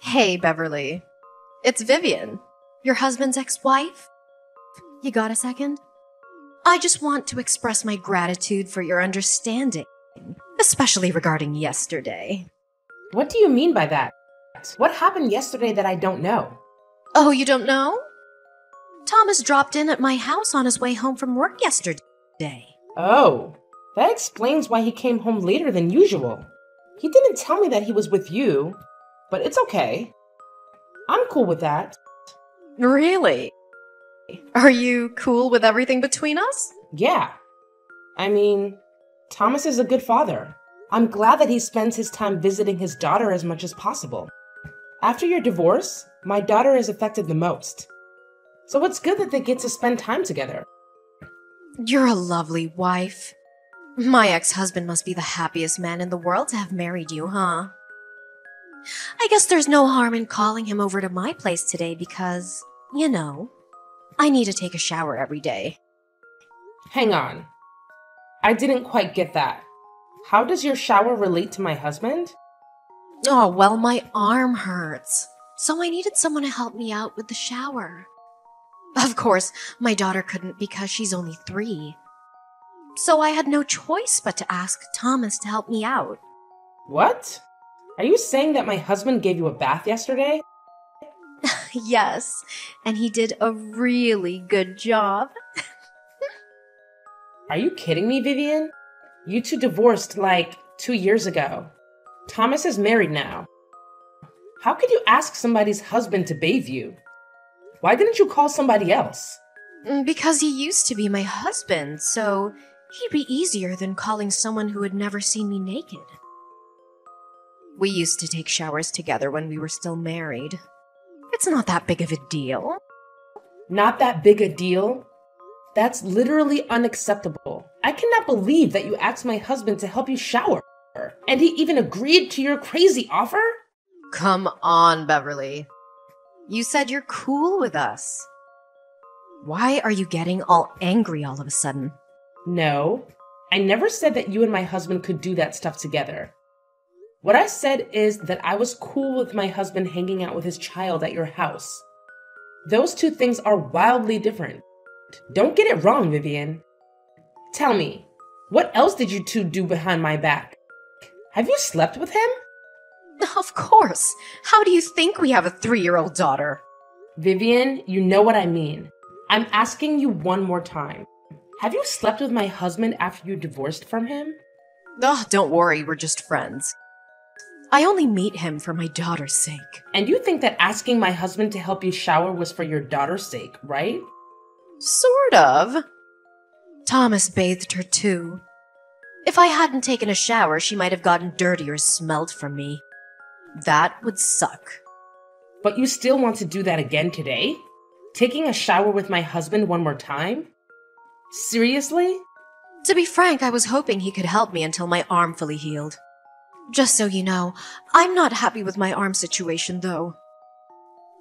Hey, Beverly. It's Vivian, your husband's ex-wife. You got a second? I just want to express my gratitude for your understanding, especially regarding yesterday. What do you mean by that? What happened yesterday that I don't know? Oh, you don't know? Thomas dropped in at my house on his way home from work yesterday. Oh, that explains why he came home later than usual. He didn't tell me that he was with you, but it's okay. I'm cool with that. Really? Are you cool with everything between us? Yeah. I mean, Thomas is a good father. I'm glad that he spends his time visiting his daughter as much as possible. After your divorce, my daughter is affected the most. So it's good that they get to spend time together. You're a lovely wife. My ex-husband must be the happiest man in the world to have married you, huh? I guess there's no harm in calling him over to my place today because, I need to take a shower every day. Hang on. I didn't quite get that. How does your shower relate to my husband? Oh, well, my arm hurts, so I needed someone to help me out with the shower. Of course, my daughter couldn't because she's only 3. So I had no choice but to ask Thomas to help me out. What? Are you saying that my husband gave you a bath yesterday? Yes, and he did a really good job. Are you kidding me, Vivian? You two divorced like 2 years ago. Thomas is married now. How could you ask somebody's husband to bathe you? Why didn't you call somebody else? Because he used to be my husband, so he'd be easier than calling someone who had never seen me naked. We used to take showers together when we were still married. It's not that big of a deal. Not that big a deal? That's literally unacceptable. I cannot believe that you asked my husband to help you shower. And he even agreed to your crazy offer? Come on, Beverly. You said you're cool with us. Why are you getting all angry all of a sudden? No, I never said that you and my husband could do that stuff together. What I said is that I was cool with my husband hanging out with his child at your house. Those two things are wildly different. Don't get it wrong, Vivian. Tell me, what else did you two do behind my back? Have you slept with him? Of course. How do you think we have a 3-year-old daughter? Vivian, you know what I mean. I'm asking you one more time. Have you slept with my husband after you divorced from him? Oh, don't worry, we're just friends. I only meet him for my daughter's sake. And you think that asking my husband to help you shower was for your daughter's sake, right? Sort of. Thomas bathed her too. If I hadn't taken a shower, she might have gotten dirty or smelled from me. That would suck. But you still want to do that again today? Taking a shower with my husband one more time? Seriously? To be frank, I was hoping he could help me until my arm fully healed. Just so you know, I'm not happy with my arm situation, though.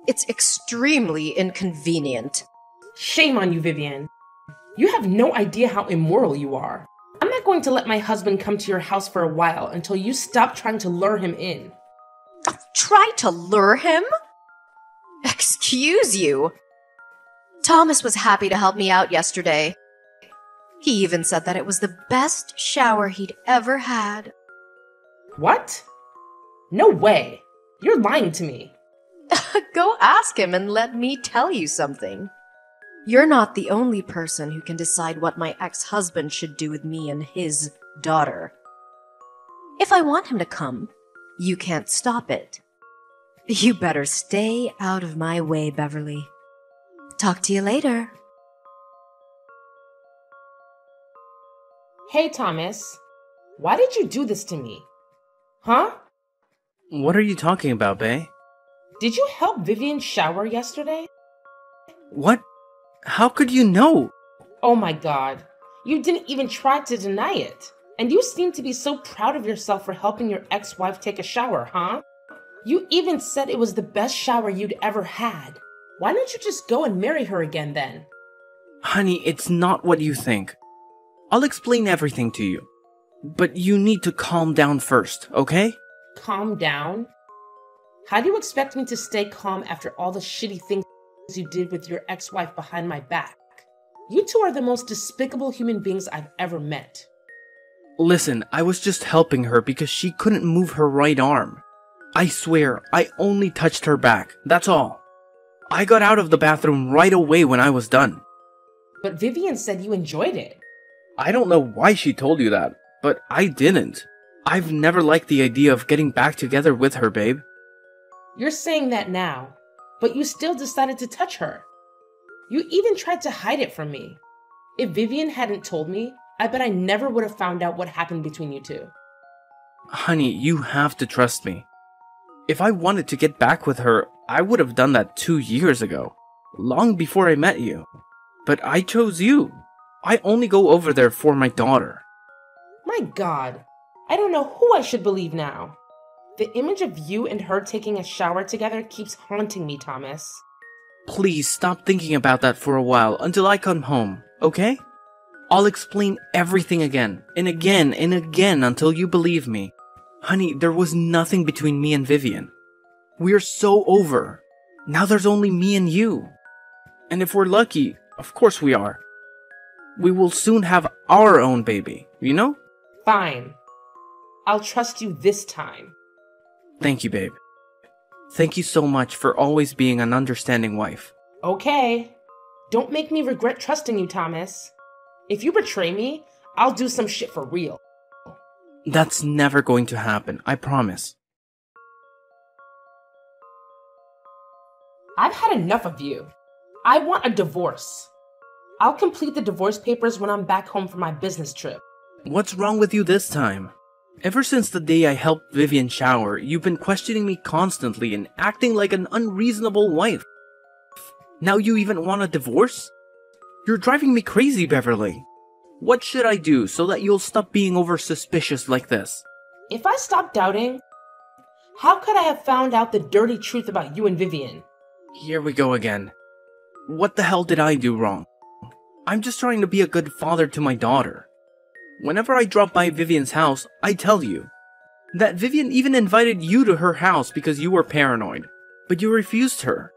It's extremely inconvenient. Shame on you, Vivian. You have no idea how immoral you are. I'm not going to let my husband come to your house for a while until you stop trying to lure him in. Try to lure him? Excuse you. Thomas was happy to help me out yesterday. He even said that it was the best shower he'd ever had. What? No way. You're lying to me. Go ask him and let me tell you something. You're not the only person who can decide what my ex-husband should do with me and his daughter. If I want him to come, you can't stop it. You better stay out of my way, Beverly. Talk to you later. Hey, Thomas. Why did you do this to me? Huh? What are you talking about, Bae? Did you help Vivian shower yesterday? What? How could you know? Oh my god. You didn't even try to deny it. And you seem to be so proud of yourself for helping your ex-wife take a shower, huh? You even said it was the best shower you'd ever had. Why don't you just go and marry her again then? Honey, it's not what you think. I'll explain everything to you. But you need to calm down first, okay? Calm down? How do you expect me to stay calm after all the shitty things you did with your ex-wife behind my back? You two are the most despicable human beings I've ever met. Listen, I was just helping her because she couldn't move her right arm. I swear, I only touched her back, that's all. I got out of the bathroom right away when I was done. But Vivian said you enjoyed it. I don't know why she told you that, but I didn't. I've never liked the idea of getting back together with her, babe. You're saying that now, but you still decided to touch her. You even tried to hide it from me. If Vivian hadn't told me, I bet I never would have found out what happened between you two. Honey, you have to trust me. If I wanted to get back with her, I would have done that 2 years ago, long before I met you. But I chose you. I only go over there for my daughter. My God, I don't know who I should believe now. The image of you and her taking a shower together keeps haunting me, Thomas. Please stop thinking about that for a while until I come home, okay? I'll explain everything again and again and again until you believe me. Honey, there was nothing between me and Vivian. We're so over. Now there's only me and you. And if we're lucky, of course we are, we will soon have our own baby, you know? Fine. I'll trust you this time. Thank you, babe. Thank you so much for always being an understanding wife. Okay. Don't make me regret trusting you, Thomas. If you betray me, I'll do some shit for real. That's never going to happen, I promise. I've had enough of you. I want a divorce. I'll complete the divorce papers when I'm back home from my business trip. What's wrong with you this time? Ever since the day I helped Vivian shower, you've been questioning me constantly and acting like an unreasonable wife. Now you even want a divorce? You're driving me crazy, Beverly. What should I do so that you'll stop being over suspicious like this? If I stopped doubting, how could I have found out the dirty truth about you and Vivian? Here we go again. What the hell did I do wrong? I'm just trying to be a good father to my daughter. Whenever I drop by Vivian's house, I tell you that Vivian even invited you to her house because you were paranoid, but you refused her.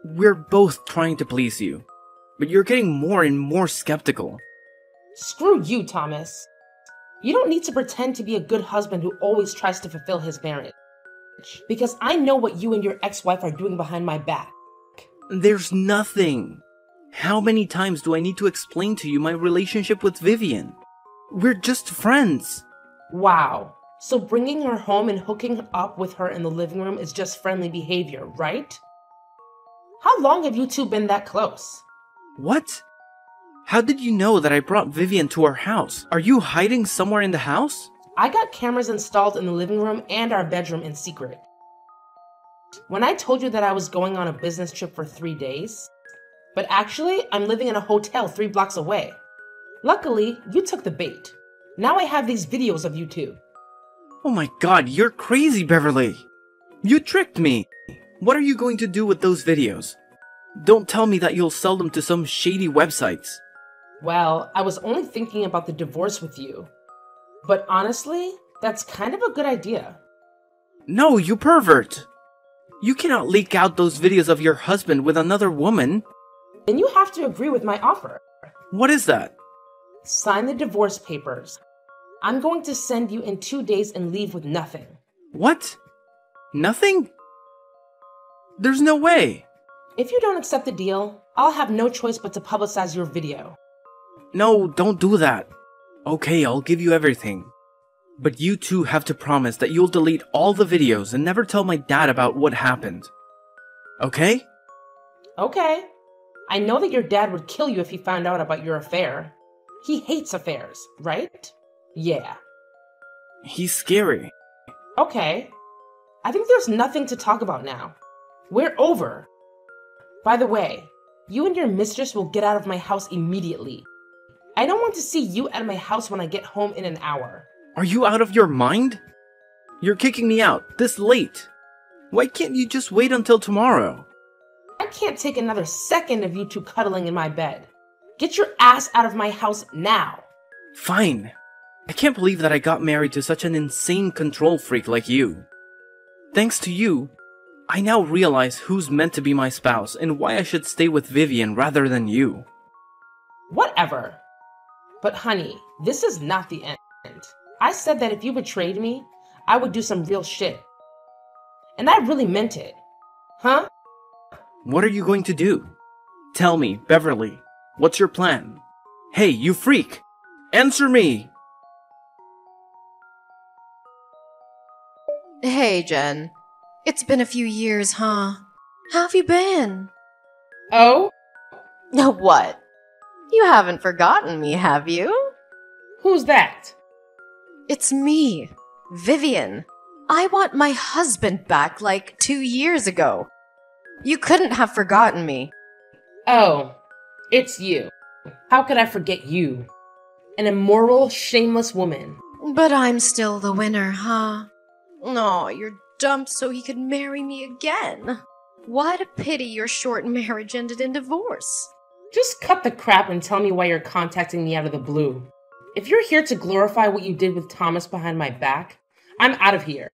We're both trying to please you, but you're getting more and more skeptical. Screw you, Thomas. You don't need to pretend to be a good husband who always tries to fulfill his marriage. Because I know what you and your ex-wife are doing behind my back. There's nothing. How many times do I need to explain to you my relationship with Vivian? We're just friends. Wow. So bringing her home and hooking up with her in the living room is just friendly behavior, right? How long have you two been that close? What? How did you know that I brought Vivian to our house? Are you hiding somewhere in the house? I got cameras installed in the living room and our bedroom in secret. When I told you that I was going on a business trip for 3 days, but actually I'm living in a hotel 3 blocks away. Luckily, you took the bait. Now I have these videos of you two. Oh my God, you're crazy, Beverly. You tricked me. What are you going to do with those videos? Don't tell me that you'll sell them to some shady websites. Well, I was only thinking about the divorce with you. But honestly, that's kind of a good idea. No, you pervert! You cannot leak out those videos of your husband with another woman. Then you have to agree with my offer. What is that? Sign the divorce papers. I'm going to send you in 2 days and leave with nothing. What? Nothing? There's no way. If you don't accept the deal, I'll have no choice but to publicize your video. No, don't do that. Okay, I'll give you everything. But you two have to promise that you'll delete all the videos and never tell my dad about what happened. Okay? Okay. I know that your dad would kill you if he found out about your affair. He hates affairs, right? Yeah. He's scary. Okay. I think there's nothing to talk about now. We're over. By the way, you and your mistress will get out of my house immediately. I don't want to see you at my house when I get home in an hour. Are you out of your mind? You're kicking me out this late. Why can't you just wait until tomorrow? I can't take another second of you two cuddling in my bed. Get your ass out of my house now. Fine. I can't believe that I got married to such an insane control freak like you. Thanks to you, I now realize who's meant to be my spouse and why I should stay with Vivian rather than you. Whatever. But honey, this is not the end. I said that if you betrayed me, I would do some real shit. And I really meant it. Huh? What are you going to do? Tell me, Beverly. What's your plan? Hey, you freak! Answer me! Hey, Jen. It's been a few years, huh? How have you been? Oh? What? You haven't forgotten me, have you? Who's that? It's me, Vivian. I want my husband back like 2 years ago. You couldn't have forgotten me. Oh, it's you. How could I forget you? An immoral, shameless woman. But I'm still the winner, huh? Aw, you're dumped so he could marry me again. What a pity your short marriage ended in divorce. Just cut the crap and tell me why you're contacting me out of the blue. If you're here to glorify what you did with Thomas behind my back, I'm out of here.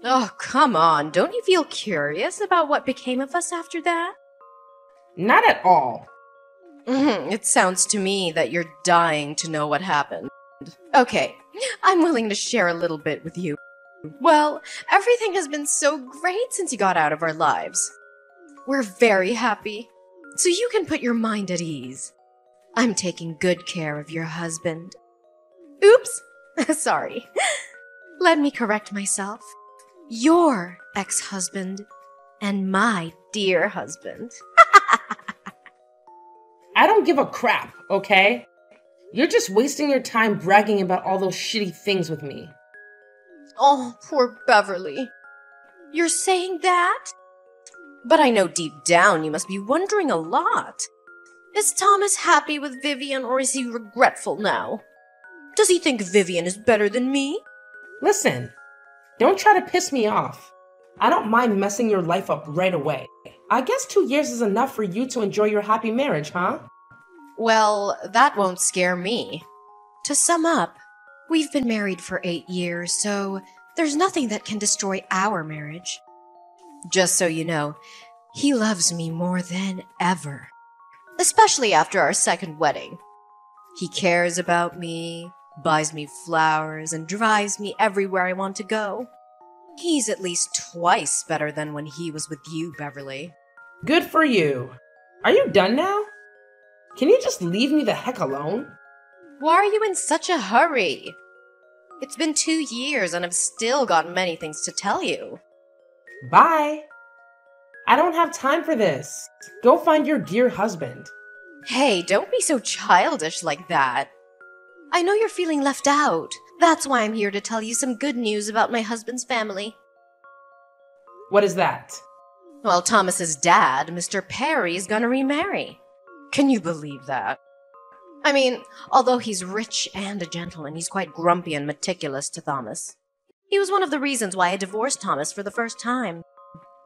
Oh, come on. Don't you feel curious about what became of us after that? Not at all. It sounds to me that you're dying to know what happened. Okay, I'm willing to share a little bit with you. Well, everything has been so great since you got out of our lives. We're very happy, so you can put your mind at ease. I'm taking good care of your husband. Oops! Sorry. Let me correct myself. Your ex-husband and my dear husband. I don't give a crap, okay? You're just wasting your time bragging about all those shitty things with me. Oh, poor Beverly. You're saying that? But I know deep down you must be wondering a lot. Is Thomas happy with Vivian or is he regretful now? Does he think Vivian is better than me? Listen, don't try to piss me off. I don't mind messing your life up right away. I guess 2 years is enough for you to enjoy your happy marriage, huh? Well, that won't scare me. To sum up, we've been married for 8 years, so there's nothing that can destroy our marriage. Just so you know, he loves me more than ever. Especially after our second wedding. He cares about me, buys me flowers, and drives me everywhere I want to go. He's at least twice better than when he was with you, Beverly. Good for you. Are you done now? Can you just leave me the heck alone? Why are you in such a hurry? It's been 2 years and I've still got many things to tell you. Bye. I don't have time for this. Go find your dear husband. Hey, don't be so childish like that. I know you're feeling left out. That's why I'm here to tell you some good news about my husband's family. What is that? Well, Thomas's dad, Mr. Perry, is gonna remarry. Can you believe that? I mean, although he's rich and a gentleman, he's quite grumpy and meticulous to Thomas. He was one of the reasons why I divorced Thomas for the first time.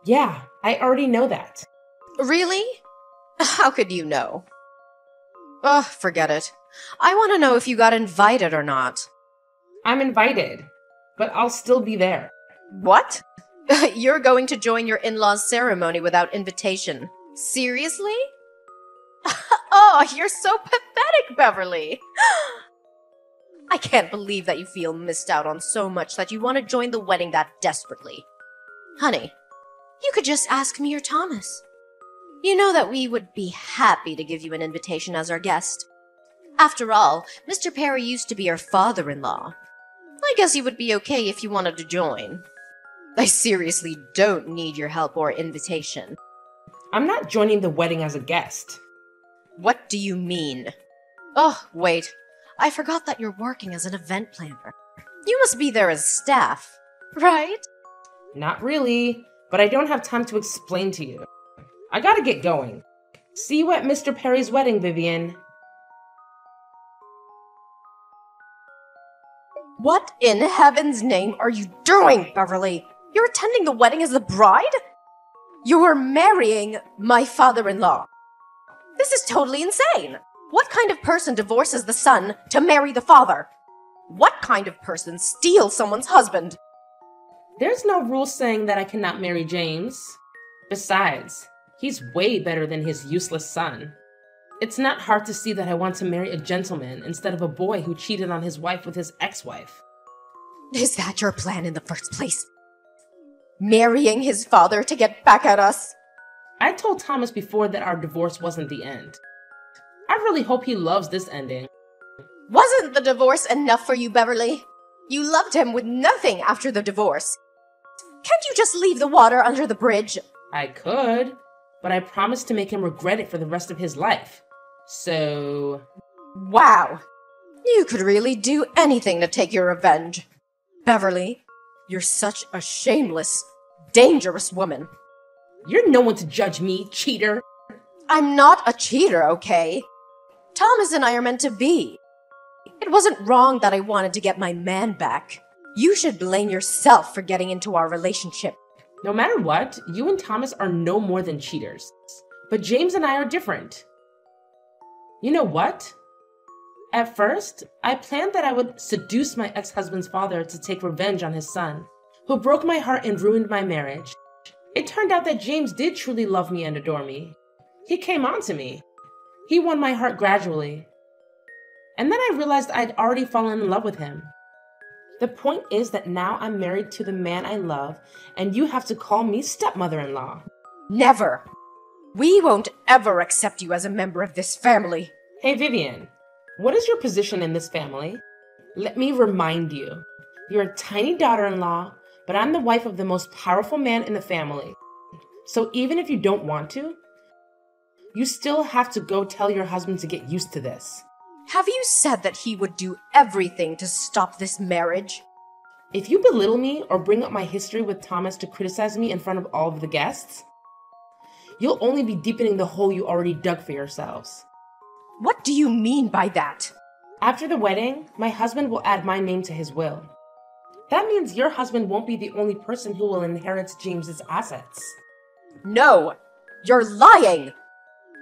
Yeah, I already know that. Really? How could you know? Ugh, forget it. I want to know if you got invited or not. I'm invited, but I'll still be there. What? You're going to join your in-laws' ceremony without invitation. Seriously? Oh, you're so pathetic, Beverly. I can't believe that you feel missed out on so much that you want to join the wedding that desperately. Honey, you could just ask me or Thomas. You know that we would be happy to give you an invitation as our guest. After all, Mr. Perry used to be our father-in-law. I guess he would be okay if you wanted to join. I seriously don't need your help or invitation. I'm not joining the wedding as a guest. What do you mean? Oh, wait. I forgot that you're working as an event planner. You must be there as staff, right? Not really, but I don't have time to explain to you. I gotta get going. See you at Mr. Perry's wedding, Vivian. What in heaven's name are you doing, Beverly? You're attending the wedding as the bride? You're marrying my father-in-law. This is totally insane. What kind of person divorces the son to marry the father? What kind of person steals someone's husband? There's no rule saying that I cannot marry James. Besides, he's way better than his useless son. It's not hard to see that I want to marry a gentleman instead of a boy who cheated on his wife with his ex-wife. Is that your plan in the first place? Marrying his father to get back at us? I told Thomas before that our divorce wasn't the end. I really hope he loves this ending. Wasn't the divorce enough for you, Beverly? You loved him with nothing after the divorce. Can't you just leave the water under the bridge? I could, but I promised to make him regret it for the rest of his life. So... Wow. You could really do anything to take your revenge. Beverly, you're such a shameless, dangerous woman. You're no one to judge me, cheater. I'm not a cheater, okay? Thomas and I are meant to be. It wasn't wrong that I wanted to get my man back. You should blame yourself for getting into our relationship. No matter what, you and Thomas are no more than cheaters. But James and I are different. You know what? At first, I planned that I would seduce my ex-husband's father to take revenge on his son, who broke my heart and ruined my marriage. It turned out that James did truly love me and adore me. He came on to me. He won my heart gradually. And then I realized I'd already fallen in love with him. The point is that now I'm married to the man I love, and you have to call me stepmother-in-law. Never. We won't ever accept you as a member of this family. Hey, Vivian, what is your position in this family? Let me remind you. You're a tiny daughter-in-law, but I'm the wife of the most powerful man in the family. So even if you don't want to, you still have to go tell your husband to get used to this. Have you said that he would do everything to stop this marriage? If you belittle me or bring up my history with Thomas to criticize me in front of all of the guests, you'll only be deepening the hole you already dug for yourselves. What do you mean by that? After the wedding, my husband will add my name to his will. That means your husband won't be the only person who will inherit James's assets. No, you're lying!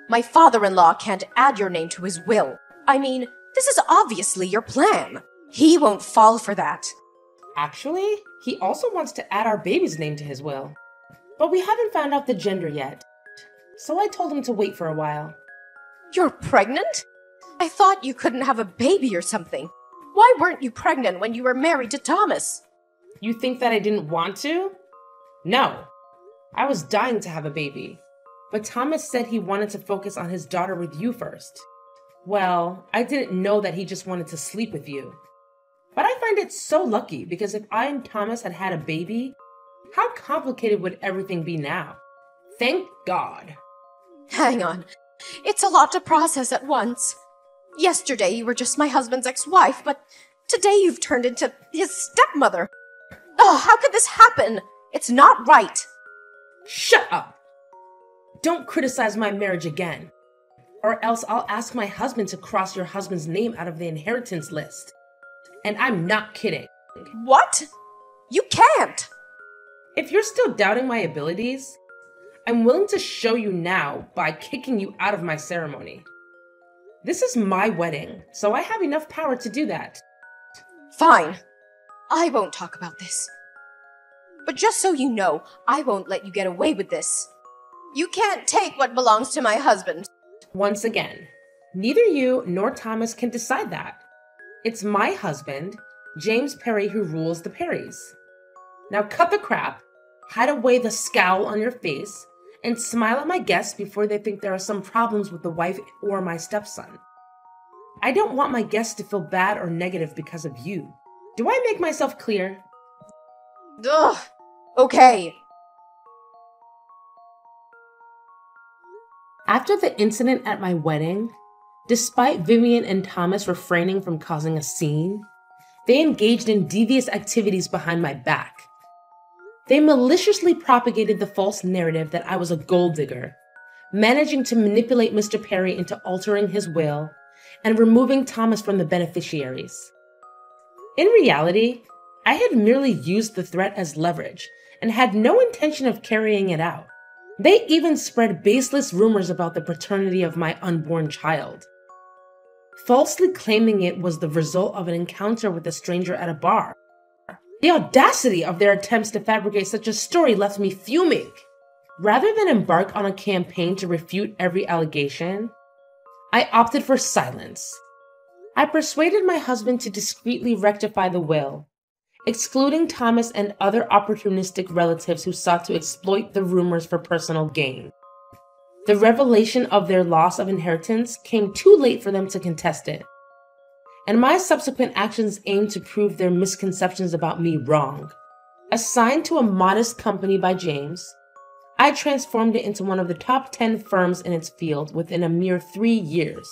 My father-in-law can't add your name to his will. I mean, this is obviously your plan. He won't fall for that. Actually, he also wants to add our baby's name to his will. But we haven't found out the gender yet. So I told him to wait for a while. You're pregnant? I thought you couldn't have a baby or something. Why weren't you pregnant when you were married to Thomas? You think that I didn't want to? No. I was dying to have a baby. But Thomas said he wanted to focus on his daughter with you first. Well, I didn't know that he just wanted to sleep with you. But I find it so lucky because if I and Thomas had had a baby, how complicated would everything be now? Thank God. Hang on. It's a lot to process at once. Yesterday you were just my husband's ex-wife, but today you've turned into his stepmother. Oh, how could this happen? It's not right. Shut up! Don't criticize my marriage again. Or else I'll ask my husband to cross your husband's name out of the inheritance list. And I'm not kidding. What? You can't! If you're still doubting my abilities, I'm willing to show you now by kicking you out of my ceremony. This is my wedding, so I have enough power to do that. Fine. I won't talk about this. But just so you know, I won't let you get away with this. You can't take what belongs to my husband. Once again, neither you nor Thomas can decide that. It's my husband, James Perry, who rules the Perrys. Now cut the crap, hide away the scowl on your face, and smile at my guests before they think there are some problems with the wife or my stepson. I don't want my guests to feel bad or negative because of you. Do I make myself clear? Ugh. Okay. After the incident at my wedding, despite Vivian and Thomas refraining from causing a scene, they engaged in devious activities behind my back. They maliciously propagated the false narrative that I was a gold digger, managing to manipulate Mr. Perry into altering his will and removing Thomas from the beneficiaries. In reality, I had merely used the threat as leverage and had no intention of carrying it out. They even spread baseless rumors about the paternity of my unborn child, falsely claiming it was the result of an encounter with a stranger at a bar. The audacity of their attempts to fabricate such a story left me fuming. Rather than embark on a campaign to refute every allegation, I opted for silence. I persuaded my husband to discreetly rectify the will, excluding Thomas and other opportunistic relatives who sought to exploit the rumors for personal gain. The revelation of their loss of inheritance came too late for them to contest it, and my subsequent actions aimed to prove their misconceptions about me wrong. Assigned to a modest company by James, I transformed it into one of the top 10 firms in its field within a mere 3 years.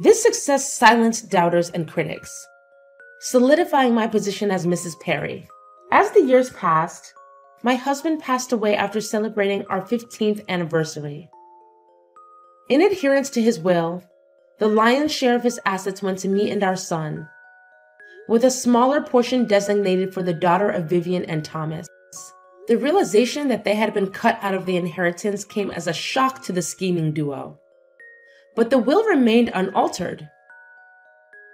This success silenced doubters and critics, solidifying my position as Mrs. Perry. As the years passed, my husband passed away after celebrating our 15th anniversary. In adherence to his will, the lion's share of his assets went to me and our son, with a smaller portion designated for the daughter of Vivian and Thomas. The realization that they had been cut out of the inheritance came as a shock to the scheming duo. But the will remained unaltered.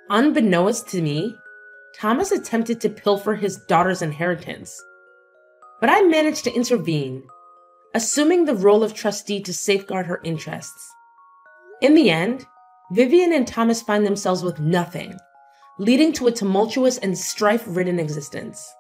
Unbeknownst to me, Thomas attempted to pilfer his daughter's inheritance. But I managed to intervene, assuming the role of trustee to safeguard her interests. In the end, Vivian and Thomas find themselves with nothing, leading to a tumultuous and strife-ridden existence.